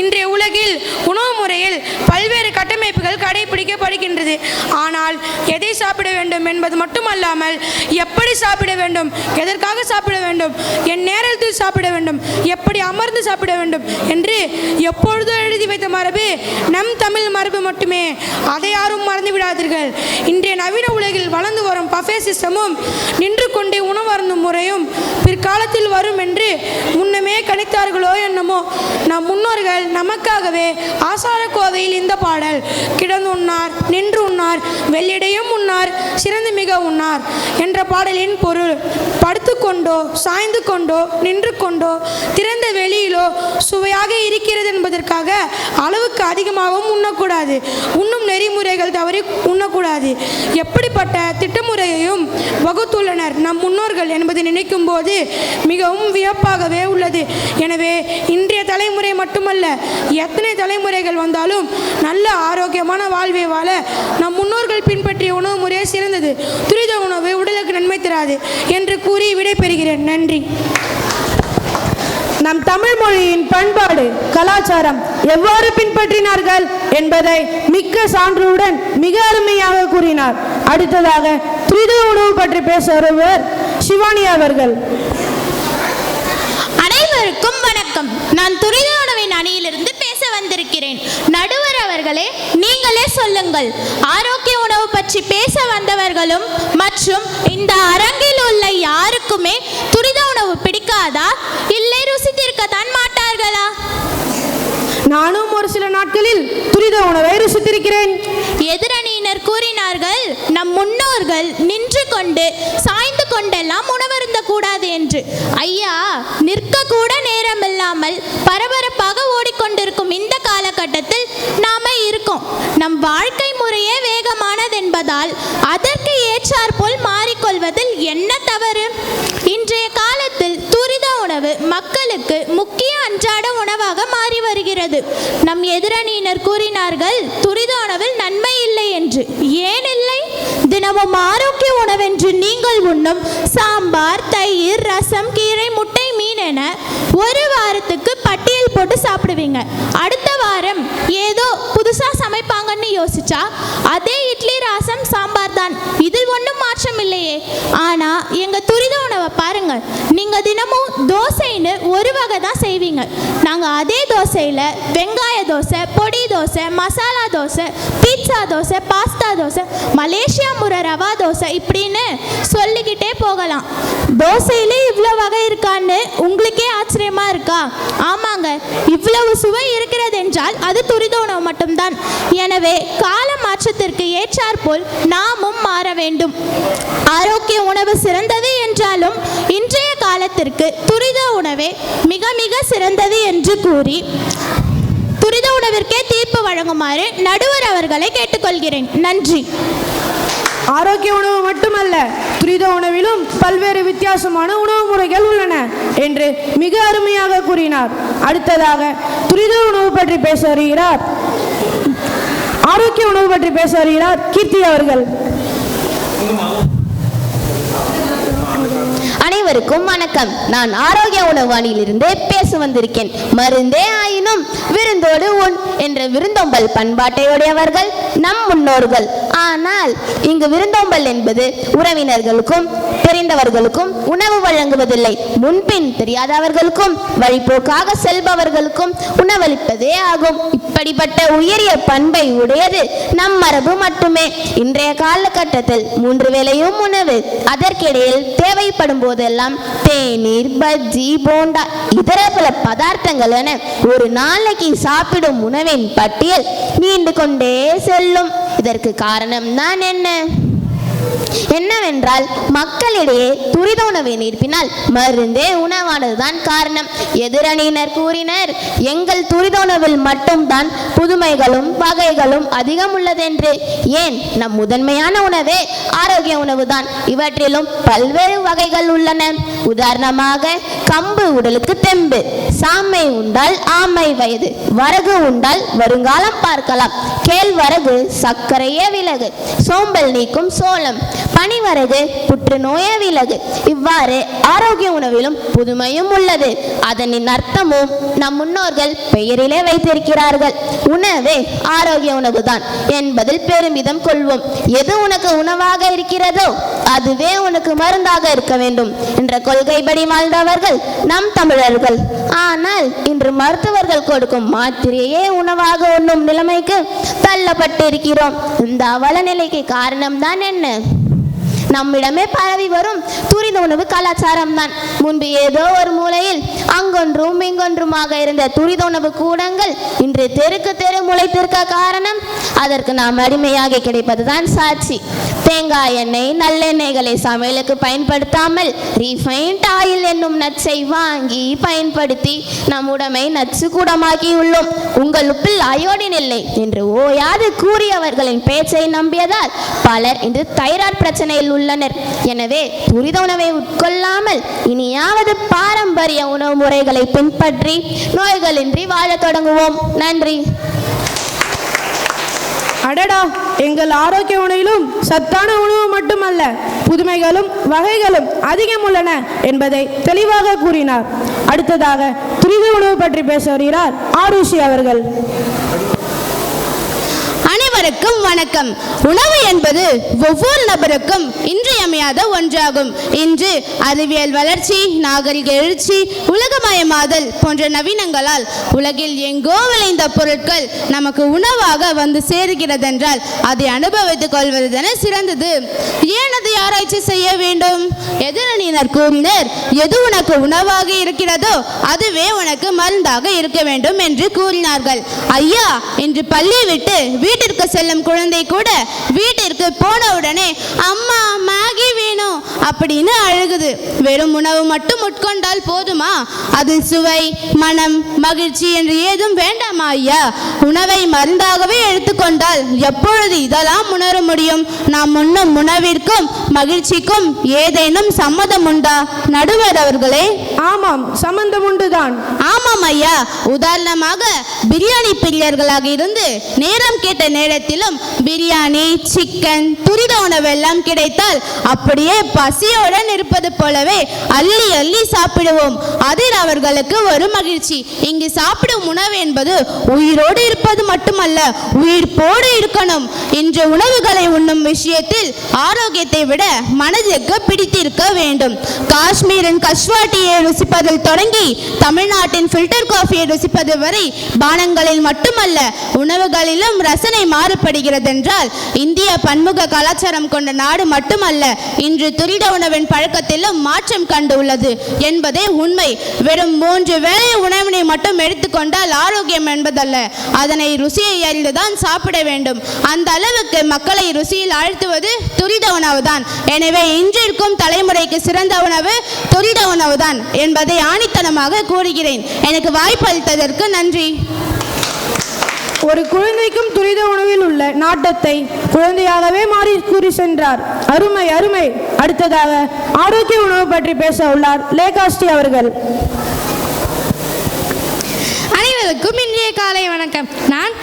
இன்றைய உலகில் உணவு முறையில் பல்வேறு கட்டமைப்புகள் கடைபிடிக்கப்படுகின்றது. ஆனால் எதை சாப்பிட வேண்டும் என்பது மட்டுமல்லாமல் எப்படி சாப்பிட வேண்டும், எதற்காக சாப்பிட வேண்டும், என் நேரத்தில் சாப்பிட வேண்டும், எப்படி அமர்ந்து சாப்பிட வேண்டும் என்று எப்பொழுதோ எழுதி வைத்த மரபு நம் தமிழ் மரபு மட்டுமே. அதை யாரும் மறந்து விடாதீர்கள். இன்றைய நவீன உலகில் வளர்ந்து வரும் பஃபே சிஸ்டமும் நின்று கொண்டே உணவு அருந்தும் முறையும் பிற்காலத்தில் வரும் என்று முன்னமே கணித்தார்களோ என்னமோ. நம் முன்னோர்கள் நமக்காகவே ஆசார கோவையில் இந்த பாடல் கிடந்து உண்ணார், நின்று உண்ணார், வெள்ளிடையும் உண்ணார், சிறந்து மிக உண்ணார் என்ற பாடலின் பொருள் படுத்துக்கொண்டோ சாய்ந்து கொண்டோ நின்று கொண்டோ திறந்த வெளியிலோ சுவையாக இருக்கிறது என்பதற்காக அளவுக்கு அதிகமாகவும் உண்ணக்கூடாது. உண்ணும் நெறிமுறைகள் தவறி உண்ணக்கூடாது. எப்படிப்பட்ட திட்டமுறையையும் வகுத்துள்ளனர் நம் முன்னோர்கள் என்பதை நினைக்கும் போது மிகவும் வியப்பாகவே உள்ளது. எனவே இன்றைய தலைமுறை மட்டுமல்ல, எத்தனை தலைமுறைகள் வந்தாலும் நல்ல ஆரோக்கியமான வாழ்வை வாழ நம் முன்னோர்கள் பின்பற்றிய உணவு முறையே சிறந்தது. துரித உணவு உடலுக்கு நன்மை தராது என்று கூறி விடைபெறுகிறேன். நன்றி. நம் தமிழ் மொழியின் பண்பாடு, கலாச்சாரம் எவ்வாறு பின்பற்றினார்கள் என்பதை மிக்க சான்றுடன் மிக அருமையாக கூறினார். அடுத்ததாக துரித உணவு பற்றி பேச வருவர் சிவானி அவர்கள். அனைவருக்கும் வணக்கம். நான் துரித உணவின் அணியிலிருந்து பேச வந்திருக்கிறேன். நடுவர் அவர்களே, நீங்களே சொல்லுங்கள். ஆரோக்கிய உணவு பற்றி பேச வந்தவர்களும் மற்றும் இந்த அரங்கில் உள்ள யாருக்குமே துரித உணவு பிடிக்காதா, இல்லை ருசித்திருக்கத்தான் மாட்டார்களா? நானும் ஒரு சில நாட்களில் துரித உணவை ருசித்திருக்கிறேன். எதிரணியினர் கூறினார்கள், நம் முன்னோர்கள் நின்று கொண்டு சாய்ந்து கொண்டெல்லாம் உணவருந்த கூடாது என்று. ஐயா, நிற்க கூட நேரமில்லாமல் பரபரப்பாக ஓடிக்கொண்டிருக்கும் இந்த காலகட்டத்தில் நாம இருக்கோம். நம் வாழ்க்கை முறையே வேகமானது என்பதால் அதற்கு ஏற்றாற்போல் மாறிக்கொள்வதில் என்ன தவறு? இன்றைய காலத்தில் துரித உணவு மக்களுக்கு முக்கிய அன்றாட உணவாக மாறி வருகிறது. நம் எதிரணியினர் கூறினார்கள், துரித உணவில் நன்மை இல்லை என்று. ஏன் இல்லை? தினமும் ஆரோக்கிய உணவென்று நீங்கள் உண்ணும் சாம்பார், தயிர், ரசம், கீரை, முட்டை, மீன் என ஒரு வாரத்துக்கு பட்டியல் போட்டு சாப்பிடுவீங்க. அடுத்த வாரம் ஏதோ புதுசா சமைப்பாங்கன்னு யோசிச்சா அதே இட்லி, ரசம், சாம்பார் தான். இதில் ஒன்றும் மாற்றம் இல்லையே. ஆனா எங்க துரித உணவை பாருங்க. நீங்க தினமும் தோசைன்னு ஒரு வகை தான் செய்வீங்க. நாங்க அதே தோசையில வெங்காய தோசை, பொடி dosa, masala dosa, pizza dosa, pasta dosa, Malaysia முறை ரவா தோசை இப்படின்னு சொல்லிக்கிட்டே போகலாம். தோசையிலே இவ்வளோ வகை இருக்கான்னு உங்களுக்கே ஆச்சரியமா இருக்கா? ஆமாங்க, இவ்வளவு சுவை இருக்கிறது என்றால் அது துரித உணவு மட்டும்தான். எனவே கால மாற்றத்திற்கு ஏற்றாற்போல் நாமும் மாற வேண்டும். ஆரோக்கிய உணவு சிறந்தது என்றாலும் இன்றைய காலத்திற்கு துரித உணவே மிக மிக சிறந்தது என்று கூறி துரித உணவிற்கே தீர்ப்பு வழங்குமாறு நடுவர் அவர்களை கேட்டுக்கொள்கிறேன். நன்றி. ஆரோக்கிய உணவு மட்டுமல்ல, துரித உணவிலும் பல்வேறு வித்தியாசமான உணவு முறைகள் உள்ளன என்று மிக அருமையாக கூறினார். அடுத்ததாக துரித உணவு பற்றி பேச வருகிறார், ஆரோக்கிய உணவு பற்றி பேச வருகிறார் கீர்த்தி அவர்கள். அனைவருக்கும் வணக்கம். நான் ஆரோக்கிய உணவு அணியிலிருந்து பேச வந்திருக்கேன். மருந்தே ஆயினும் விருந்தோடு உண் என்ற விருந்தோம்பல் பண்பாட்டை உடையவர்கள் நம் முன்னோர்கள். ஆனால் இங்கு விருந்தோம்பல் என்பது உறவினர்களுக்கும் தெரிந்தவர்களுக்கும் உணவு வழங்குவதில்லை, முன்பின் தெரியாதவர்களுக்கும் வழிபோக்காக செல்பவர்களுக்கும் உணவளிப்பதே ஆகும். இப்படிப்பட்ட உயரிய பண்பை உடையது நம் மரபு மட்டுமே. இன்றைய காலகட்டத்தில் 3 வேளையும் உணவு, அதற்கிடையில் தேவைப்படும் போதெல்லாம் தேநீர், பஜ்ஜி, போண்டா, இதர பல பதார்த்தங்கள் என ஒரு நாளைக்கு சாப்பிடும் உணவின் பட்டியல் நீண்டு கொண்டே செல்லும். இதற்கு காரணம் தான் என்னவென்றால் மக்களிடையே துரித உணவை நிரப்பினால் மருந்தே உணவானதுதான் காரணம். எதிரணியினர் கூறினர், எங்கள் துரித உணவில் மட்டும்தான் புதுமைகளும் வகைகளும் அதிகம் உள்ளதென்று. ஏன், நம் முதன்மையான உணவே ஆரோக்கிய உணவுதான். இவற்றிலும் பல்வேறு வகைகள் உள்ளன. உதாரணமாக, கம்பு உடலுக்கு தெம்பு, சாமை உண்டால் ஆமை வயது, வரகு உண்டால் வருங்காலம் பார்க்கலாம், கேழ்வரகு சர்க்கரையே விலகு, சோம்பல் நீக்கும் சோளம், பனிவரகு புற்றுநோய விலகு. இவ்வாறு ஆரோக்கிய உணவிலும் புதுமையும் உள்ளது. அதனின் அர்த்தமும் நம் முன்னோர்கள் பெயரிலே வைத்திருக்கிறார்கள். உணவே ஆரோக்கிய உணவுதான் என்பதில் பெருமிதம் கொள்வோம். எது உனக்கு உணவாக இருக்கிறதோ அதுவே உனக்கு மருந்தாக இருக்க வேண்டும் என்ற கொள்கைப்படி வாழ்ந்தவர்கள் நம் தமிழர்கள். ஆனால் இன்று மருத்துவர்கள் கொடுக்கும் மாத்திரையே உணவாக உண்ணும் நிலைமைக்கு தள்ளப்பட்டிருக்கிறோம். இந்த அவல நிலைக்கு காரணம்தான் என்ன? நம்மிடமே பரவி வரும் துரித உணவு கலாச்சாரம் தான். முன்பு ஏதோ ஒரு மூலையில் அங்கொன்றும் இங்கொன்றுமாக இருந்த துரித உணவு கூடங்கள் இன்று தெருக்கு தெரு முளைத்திருக்க காரணம் அதற்கு நாம் அடிமையாக கிடைப்பதுதான் சாட்சி. தேங்காய் எண்ணெய், நல்லெண்ணெய்களை சமையலுக்கு பயன்படுத்தாமல் ரீஃபைண்ட் ஆயில் என்னும் நச்சை வாங்கி பயன்படுத்தி நம் உடமை நச்சு கூடமாக்கி உள்ளோம். உங்கள் உப்பில் அயோடின் இல்லை என்று ஓயாது கூறியவர்களின் பேச்சை நம்பியதால் பலர் இன்று தைராய்டு பிரச்சனையில் உள்ளனர். எனவே துரித உணவை உட்கொள்ளாமல் இனியாவது பாரம்பரிய உணவு முறைகளை பின்பற்றி நோய்களின்றி வாழ தொடங்குவோம். நன்றி. அடடா, எங்கள் ஆரோக்கிய உணவிலும் சத்தான உணவு மட்டுமல்ல, புதுமைகளும் வகைகளும் அதிகம் உள்ளன என்பதை தெளிவாக கூறினார். அடுத்ததாக துரித உணவு பற்றி பேச வருகிறார் ஆருஷி அவர்கள். அனைவருக்கும் வணக்கம். உணவு என்பது ஒவ்வொரு நபருக்கும் இன்றியமையாத ஒன்றாகும். இன்று அறிவியல் வளர்ச்சி, நாகரிக எழுச்சி, உலகமயமாதல் போன்ற நவீனங்களால் உலகில் எங்கோ விளைந்த பொருட்கள் நமக்கு உணவாக வந்து சேருகிறதென்றால் அதை அனுபவித்துக் கொள்வதுதானே சிறந்தது. ஏன் அதை ஆராய்ச்சி செய்ய வேண்டும்? எதிரணியினர் கூறினர், எது உனக்கு உணவாக இருக்கிறதோ அதுவே உனக்கு மருந்தாக இருக்க வேண்டும் என்று கூறினார்கள். ஐயா, இன்று பள்ளியை விட்டு வீட்டிற்கு செல்லும் குழந்தை கூட வீட்டிற்கு போனவுடனே அம்மா மேகி வேணும் அப்படின்னு அழுகுது. வெறும் உணவு மட்டும் உட்கொண்டால் போதுமா? அதில் சுவை, மனம், மகிழ்ச்சி என்று ஏதும் வேண்டாமா ஐயா? உணவை மருந்தாகவே எடுத்துக்கொண்டால் எப்பொழுது இதெல்லாம் உணர முடியும்? நாம் உண்ணும் உணவிற்கும் மகிழ்ச்சிக்கும் ஏதேனும் சம்மதம் உண்டா நடுவர் அவர்களே? ஆமாம், சம்பந்தம் உண்டுதான். ஆமாம் ஐயா. உதாரணமாக பிரியாணி பிரியர்களாக இருந்து நேரம் கேட்ட நேரத்திலும் பிரியாணி, சிக்கன், துரித உணவு எல்லாம் கிடைத்தால் அப்படியே பசியுடன் இருப்பது போலவே அள்ளி அள்ளி சாப்பிடுவோம். அதில் அவர்களுக்கு ஒரு மகிழ்ச்சி. இங்கு சாப்பிடும் உணவு என்பது உயிரோடு இருப்பது மட்டுமல்ல, உயிர்ப்போடு இருக்கணும். இன்று உணவுகளை உண்ணும் விஷயத்தில் ஆரோக்கியத்தை விட மனதிற்கு பிடித்திருக்க வேண்டும். காஷ்மீரின் கஷ்வாட்டியை ருசிப்பதில் தொடங்கி தமிழ்நாட்டின் ஃபில்டர் காஃபியை ருசிப்பது வரை பானங்களில் மட்டுமல்ல உணவுகளிலும் ரசனை மாறுபடுகிறதென்றால் இந்திய பன்முக கலாச்சாரம் கொண்ட நாடு மட்டுமல்ல, இன்று துரித உணவின் பழக்கத்திலும் மாற்றம் கண்டு உள்ளது என்பதே உண்மை. வெறும் 3 வேளை உணவினை மட்டும் எடுத்துக்கொண்டால் ஆரோக்கியம் என்பதல்ல, அதனை ருசியை அறிந்துதான் சாப்பிட வேண்டும். அந்த அளவுக்கு மக்களை ருசியில் ஆழ்த்துவது துரித உணவுதான். எனவே இன்றிருக்கும் தலைமுறைக்கு சிறந்த உணவு துரித உணவுதான் என்பதை ஆணித்தனமாக கூறுகிறேன். எனக்கு வாய்ப்பு அளித்ததற்கு நன்றி. ஒரு குழந்தைக்கும் துரித உணவில் உள்ள நாட்டத்தை குழந்தையாகவே மாறி கூறி சென்றார். அருமை அருமை. அடுத்ததாக ஆரோக்கிய உணவு பற்றி பேச உள்ளார் லேகாஸ்டி அவர்கள். அனைவருக்கும் இன்றைய காலை வணக்கம். நான்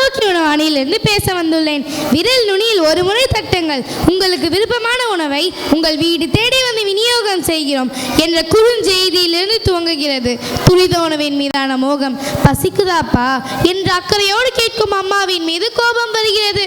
ஆரோக்கிய உணவு அணியிலிருந்து பேச வந்துள்ளேன். விரல் நுனியில் ஒரு முறை தட்டுங்கள், உங்களுக்கு விருப்பமான உணவை உங்கள் வீடு தேடி வந்து விநியோகம் செய்கிறோம் என்ற குறுஞ்செய்தியிலிருந்து துவங்குகிறது துரித உணவின் மீதான மோகம். பசிக்குதாப்பா என்று அக்கறையோடு கேட்கும் அம்மாவின் மீது கோபம் வருகிறது.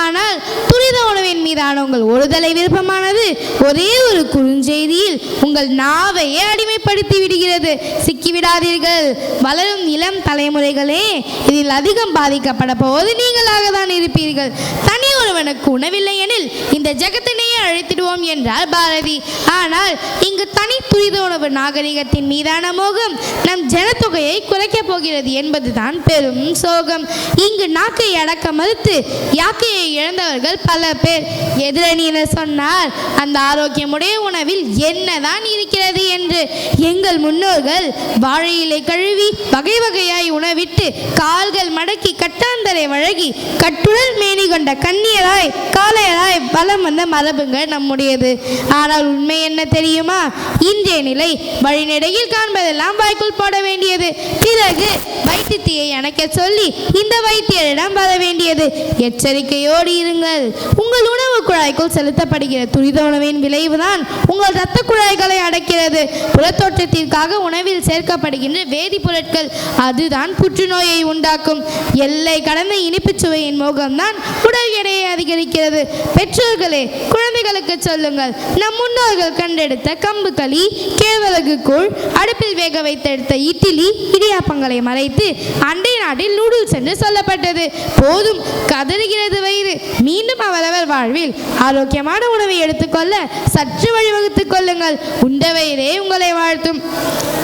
ஆனால் துரித உணவின் மீதான உங்கள் ஒருதலை விருப்பமானது ஒரே ஒரு குறுஞ்செய்தியில் உங்கள் நாவையே அடிமைப்படுத்தி விடுகிறது. சிக்கிவிடாதீர்கள். வளரும் இளம் தலைமுறைகளே, இதில் அதிகம் பாதிக்கப்பட போவது நீங்களாக தான் இருப்பீர்கள். தனி ஒருவனுக்கு உணவில்லை எனில் இந்த ஜெகத்தினையே அழைத்திடுவோம் என்றார் பாரதி. ஆனால் இங்கு தனி துரித உணவு நாகரிகத்தின் மீதான மோகம் நம் ஜனத்தொகையை குறைக்கப் போகிறது என்பதுதான் பெரும் சோகம். இங்கு நாக்கை அடக்க மறுத்து யாக்கையை இழந்தவர்கள் பல பேர். எதிரணியினர் சொன்னார், அந்த ஆரோக்கியமுடைய உணவில் என்னதான் இருக்கிறது என்று. எங்கள் முன்னோர்கள் வாழையிலை கழுவி வகை வகையாய் உணவிட்டு கால்கள் மடக்கி கட்டாந்தரை வழங்கி கட்டுடல் மேனி கொண்ட கண்ணியராய் காளையராய் பலம் வந்த மரபுங்கள் நம்முடையது. ஆனால் உண்மை என்ன தெரியுமா? இன்றைய நிலை வழிநடையில் காண்பதெல்லாம் வாய்க்குள் போட வேண்டியது, பிறகு வைத்தியத்தை அணைக்க சொல்லி இந்த வைத்தியரிடம் வர வேண்டியது. எச்சரிக்கையோடு இருங்கள். உங்கள் உணவு குழாய்க்குள் செலுத்தப்படுகிற துரித உணவின் விளைவுதான் உங்கள் இரத்த குழாய்களை அடைக்கிறது. புறத்தோற்றத்திற்காக உணவில் சேர்க்கப்படுகின்ற வேதிப்பொருட்கள் அதுதான் புற்றுநோயை உண்டாக்கும். எல்லை கடந்த இனிப்பு சுவையின் மோகம்தான் உடல் எடையை அதிகரிக்கிறது. பெற்றோர்களே, குழந்தைகளுக்கு சொல்லுங்கள், நம் முன்னோர்கள் கண்டெடுத்த கம்பு களி, கேழ்வரகு கூழ், அடுப்பில் வேக வைத்தெடுத்த இட்லி இடியாப்பங்களை மறைத்து அண்டை நாட்டில் நூடுல்ஸ் என்று சொல்லப்பட்டது. போதும், கதறுகிறது வயிறு. மீண்டும் அவரவர் வாழ்வில் ஆரோக்கியமான உணவை எடுத்துக்கொள்ள சற்று வழிவகுத்துக் கொள்ளுங்கள். உண்ட வயிறே உங்களை வாழ்த்தும்.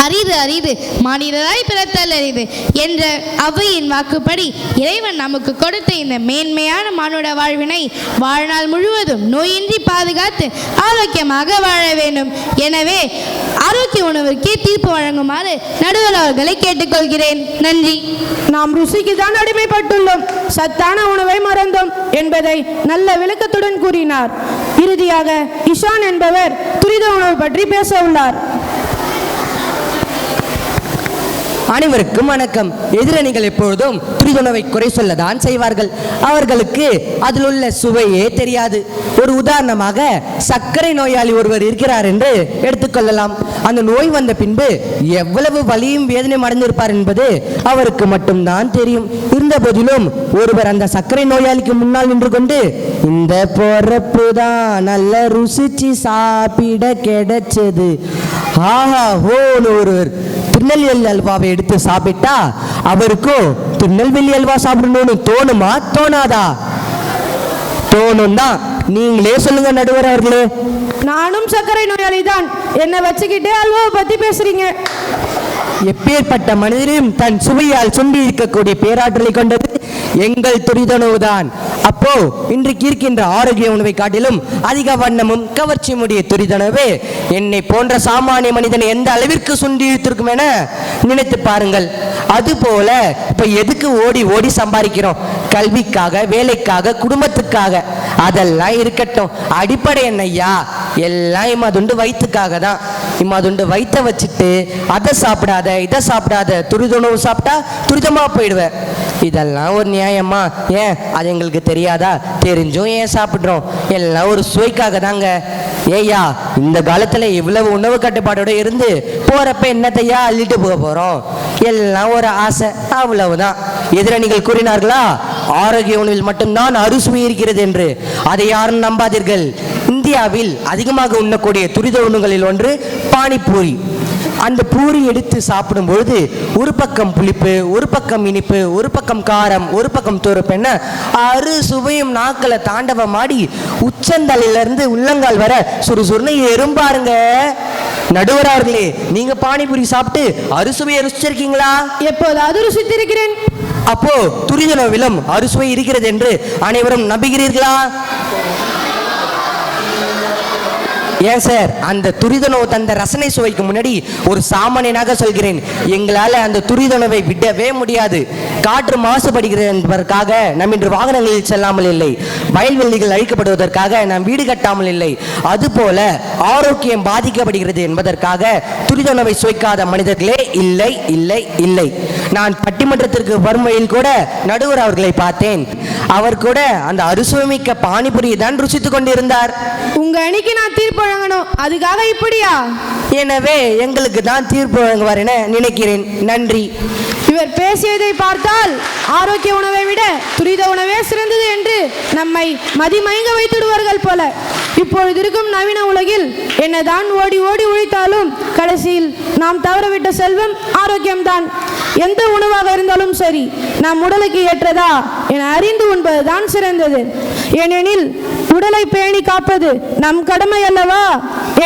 அரிது அரிது மானிடராய் பிறத்தல் அரிது என்ற அவையின் வாக்குப்படி இறைவன் நமக்கு கொடுத்த இந்த மேன்மையான மானுட வாழ்வினை வாழ்நாள் முழுவதும் நோயின்றி பாதுகாத்து ஆரோக்கியமாக வாழ வேண்டும். எனவே ஆரோக்கிய உணவிற்கே தீர்ப்பு வழங்குமாறு நடுவர் அவர்களை கேட்டுக்கொள்கிறேன். நன்றி. நாம் ருசிக்கு தான் அடிமைப்பட்டுள்ளோம், சத்தான உணவை மறந்தோம் என்பதை நல்ல விளக்கத்துடன் கூறினார். இறுதியாக இஷான் என்பவர் துரித உணவு பற்றி பேச உள்ளார். அனைவருக்கும் வணக்கம். எதிரணிகள் எப்பொழுதும் துரித உணவை குறை சொல்லதான் செய்வார்கள். அவர்களுக்கு அதில் உள்ள சுவையே தெரியாது. ஒரு உதாரணமாக சர்க்கரை நோயாளி ஒருவர் இருக்கிறார் என்று எடுத்துக்கொள்ளலாம். அந்த நோய் வந்த பின்பு எவ்வளவு வலியும் வேதனையும் அடைந்திருப்பார் என்பது அவருக்கு மட்டும்தான் தெரியும். இருந்த போதிலும் ஒருவர் அந்த சர்க்கரை நோயாளிக்கு முன்னால் நின்று கொண்டு, இந்த பொறப்பு தான் நல்ல ருசிச்சு சாப்பிட கிடைச்சது, ஆஹா ஹோன்னு ஒருவர் திருநெல்வேலி அல்வாவை எடுத்து சாப்பிட்டா அவருக்கும் திருநெல்வேலி அல்வா சாப்பிடணும்னு தோணுமா தோணாதா? தோணும் தான். நீங்களே சொல்லுங்க நடுவர் அவர்களே. நானும் சர்க்கரை நோயாளி தான், என்னை வச்சுக்கிட்டே அல்வாவை பத்தி பேசுறீங்க. எப்பேற்பட்ட மனிதரையும் தன் சுவையால் சுண்டி இருக்கக்கூடிய பேராற்றலை கொண்டது எங்கள் துரித உணவுதான். அப்போ இன்றைக்கு இருக்கின்ற ஆரோக்கிய உணவை காட்டிலும் அதிக வண்ணமும் கவர்ச்சியும் உடைய துரித உணவு என்னை போன்ற சாமானிய மனிதனை எந்த அளவிற்கு சுண்டி இழுத்திருக்கும் என நினைத்து பாருங்கள். அதுபோல இப்ப எதுக்கு ஓடி ஓடி சம்பாதிக்கிறோம்? கல்விக்காக, வேலைக்காக, குடும்பத்துக்காக. அதெல்லாம் இருக்கட்டும். அடிப்படை என்னையா? எல்லாம் இம்மாதுண்டு வயிற்றுக்காக தான். இம்மாதுண்டு வயிற்ற வச்சுட்டு அதை சாப்பிடாத இதை சாப்பிடாத துரித உணவு சாப்பிட்டா துரிதமா போயிடுவேன். இதெல்லாம் ஒரு நியாயமா? ஏன் அது எங்களுக்கு தெரியாதா? தெரிஞ்சும் ஏன் சாப்பிட்றோம்? எல்லாம் ஒரு சுவைக்காக தாங்க. ஏய்யா, இந்த காலத்துல இவ்வளவு உணவு கட்டுப்பாடோட இருந்து போறப்ப என்னத்தையா அள்ளிட்டு போக போறோம்? எல்லாம் ஒரு ஆசை, அவ்வளவுதான். எதிரணிகள் கூறினார்களா ஆரோக்கிய உணவில் மட்டும்தான் அறுசுவை இருக்கிறது என்று. அதை யாரும் நம்பாதீர்கள். இந்தியாவில் அதிகமாக உண்ணக்கூடிய துரித உணவுகளில் ஒன்று பானிபூரி. அந்த பூரி எடுத்து சாப்பிடும் பொழுது ஒரு பக்கம் புளிப்பு, ஒரு பக்கம் இனிப்பு, ஒரு பக்கம் காரம், ஒரு பக்கம் துவர்ப்பு என அறுசுவையும் நாக்களை தாண்டவமாடி உச்சந்தலையிலிருந்து உள்ளங்கால் வர சுறுசுறுன்னு எறும்பாருங்க. நடுவரார்களே, நீங்க பானிபூரி சாப்பிட்டு அறுசுவையை ருசிச்சிருக்கீங்களா? எப்போதாவது ருசித்திருக்கிறேன். அப்போ துரித உணவிலும் அறுசுவை இருக்கிறது என்று அனைவரும் நம்புகிறீர்களா? ஏன் சார், அந்த துரிதனவு தந்த ரசனை சுவைக்கு முன்னாடி ஒரு சாமானியனாக சொல்கிறேன், எங்களால் அந்த துரிதனவை விடவே முடியாது. காற்று மாசுபடுகிறது என்பதற்காக நாம் இன்று வாகனங்களில் செல்லாமல் இல்லை, வயல்வெளிகள் அழிக்கப்படுவதற்காக நாம் வீடு கட்டாமல் இல்லை, அதுபோல ஆரோக்கியம் பாதிக்கப்படுகிறது என்பதற்காக துரிதனவை சுவைக்காத மனிதர்களே இல்லை இல்லை இல்லை. நான் பட்டிமன்றத்திற்கு வரும் வழியில் கூட நடுவர் அவர்களை பார்த்தேன். அவர் கூட அந்த அறுசுவைமிக்க பானிபுரியை தான் ருசித்துக் கொண்டிருந்தார். உங்க அணிக்கு நான் தீர்ப்பு வழங்கணும், அதுக்காக இப்படியா? எனவே எங்களுக்கு தான் தீர்ப்பு வழங்குவார் என நினைக்கிறேன். நன்றி. இவர் பேசியதை பார்த்தால் ஆரோக்கிய உணவை விட துரித உணவே சிறந்தது என்று நம்மை மதிமயங்க வைத்திடுவார்கள் போல. இப்பொழுது இருக்கும் நவீன உலகில் என்னதான் ஓடி ஓடி உழைத்தாலும் கடைசியில் நாம் தவறவிட்ட செல்வம் ஆரோக்கியம்தான். எந்த உணவாக இருந்தாலும் சரி, நம் உடலுக்கு ஏற்றதா என அறிந்து உண்பதுதான் சிறந்தது. ஏனெனில் உடலை பேணி காப்பது நம் கடமை அல்லவா?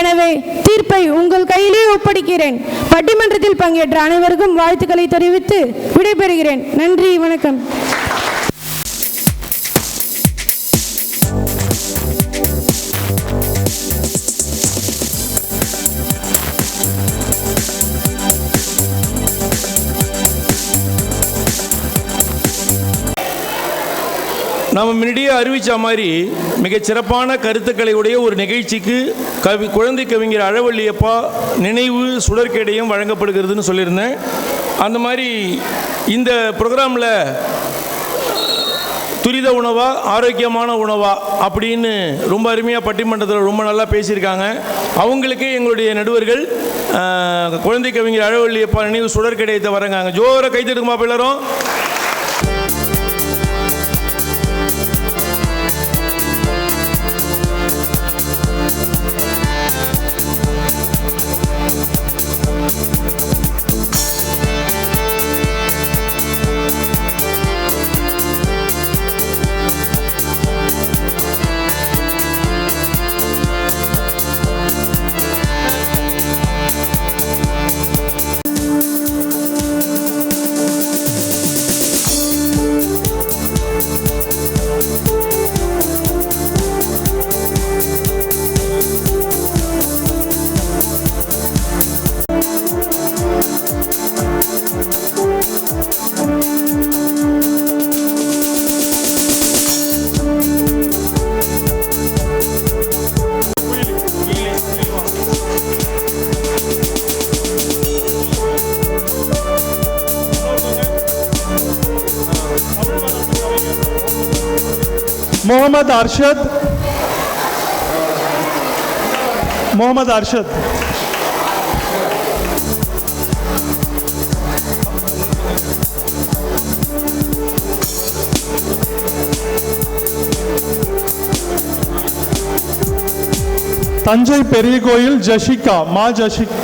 எனவே தீர்ப்பை உங்கள் கையிலே ஒப்படைக்கிறேன். பட்டிமன்றத்தில் பங்கேற்ற அனைவருக்கும் வாழ்த்துக்களை தெரிவித்து விடைபெறுகிறேன். நன்றி, வணக்கம். நாம் முன்னாடியே அறிவித்த மாதிரி மிகச்சிறப்பான கருத்துக்களை உடைய ஒரு நிகழ்ச்சிக்கு குழந்தை கவிஞர் அழவள்ளியப்பா நினைவு சுடற்கேடயம் வழங்கப்படுகிறதுன்னு சொல்லியிருந்தேன். அந்த மாதிரி இந்த ப்ரோக்ராமில் துரித உணவா ஆரோக்கியமான உணவா அப்படின்னு ரொம்ப அருமையாக பட்டிமன்றத்தில் ரொம்ப நல்லா பேசியிருக்காங்க. அவங்களுக்கே எங்களுடைய நடுவர்கள் குழந்தை கவிஞர் அழவள்ளியப்பா நினைவு சுடற்கேடயத்தை வரங்காங்க. ஜோரை கைத்தெடுக்குமா எல்லாரும்? मोहम्मद अरशद तंजै पेरिय कोयल जशिका माँ जशिका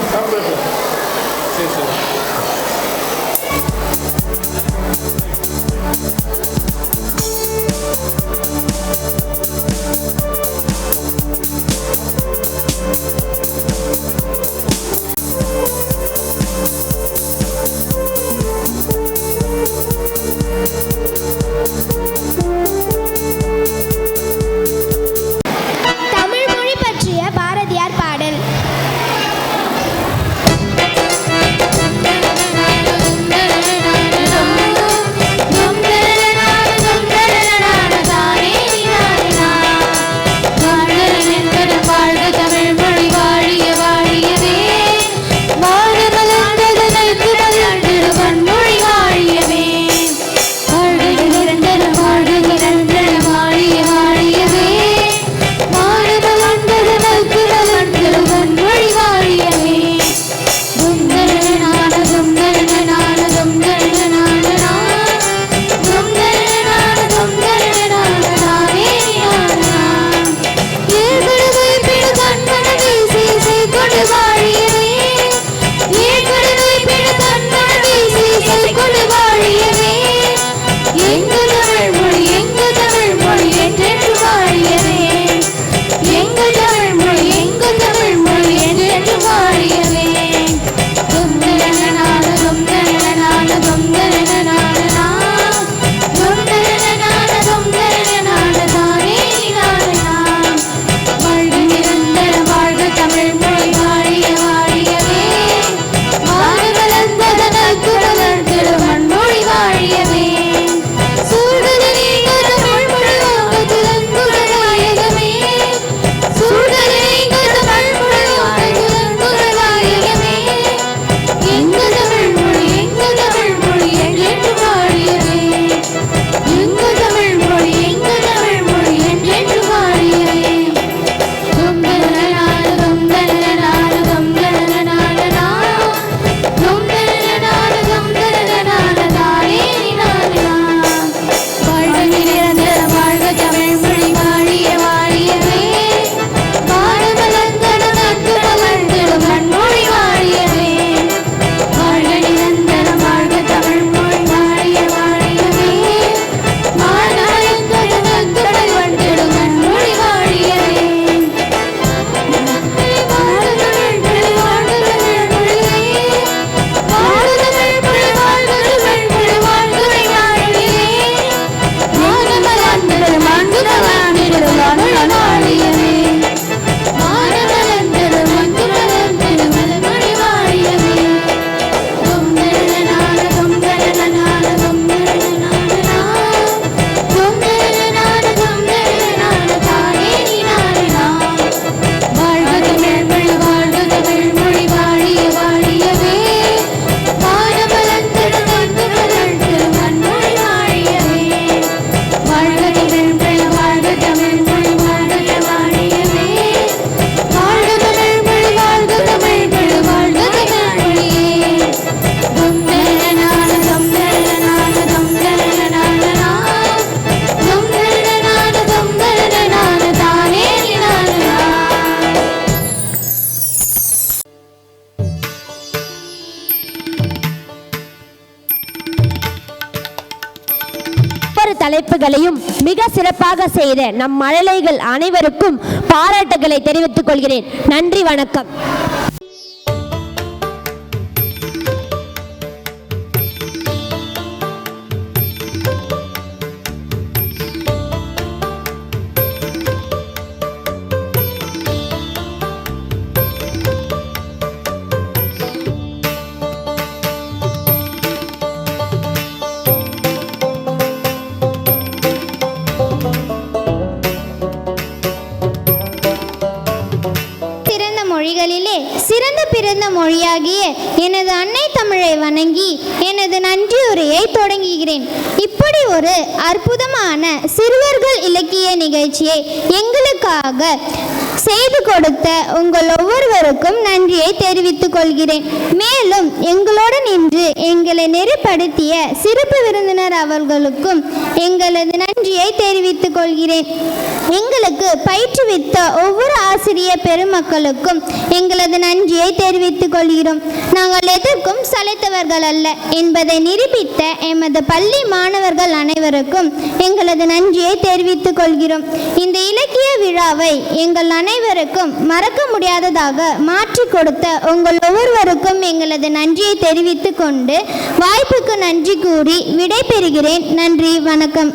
ஒவ்வொரு தலைப்புகளையும் மிக சிறப்பாக செய்த நம் மழலைகள் அனைவருக்கும் பாராட்டுகளை தெரிவித்துக் கொள்கிறேன். நன்றி, வணக்கம். மொழிகளிலே சிறந்த பிறந்த மொழியாகிய எனது அன்னை தமிழை வணங்கி எனது நன்றியுரையை தொடங்குகிறேன். இப்படி ஒரு அற்புதமான சிறுவர்கள் இலக்கிய நிகழ்ச்சியை எங்களுக்காக செய்து கொடுத்த உங்கள் ஒவ்வொருவருக்கும் நன்றியை தெரிவித்துக் கொள்கிறேன். மேலும் எங்களோடு நின்று எங்களை நெறிப்படுத்திய சிறப்பு விருந்தினர் அவர்களுக்கும் எங்களது நன்றியை தெரிவித்துக் கொள்கிறேன். எங்களுக்கு பயிற்றுவித்த ஒவ்வொரு ஆசிரியர் பெருமக்களுக்கும் எங்களது நன்றியை தெரிவித்துக் கொள்கிறோம். நாங்கள் எதற்கும் சளைத்தவர்கள் அல்ல என்பதை நிரூபித்த எமது பள்ளி மாணவர்கள் அனைவருக்கும் எங்களது நன்றியை தெரிவித்துக் கொள்கிறோம். இந்த இலக்கிய விழாவை எங்கள் அனைவருக்கும் மறக்க முடியாததாக மாற்றி கொடுத்த உங்கள் ஒவ்வொருவருக்கும் எங்களது நன்றியை தெரிவித்துக் கொண்டு வாய்ப்புக்கு நன்றி கூறி விடை பெறுகிறேன். நன்றி, வணக்கம்.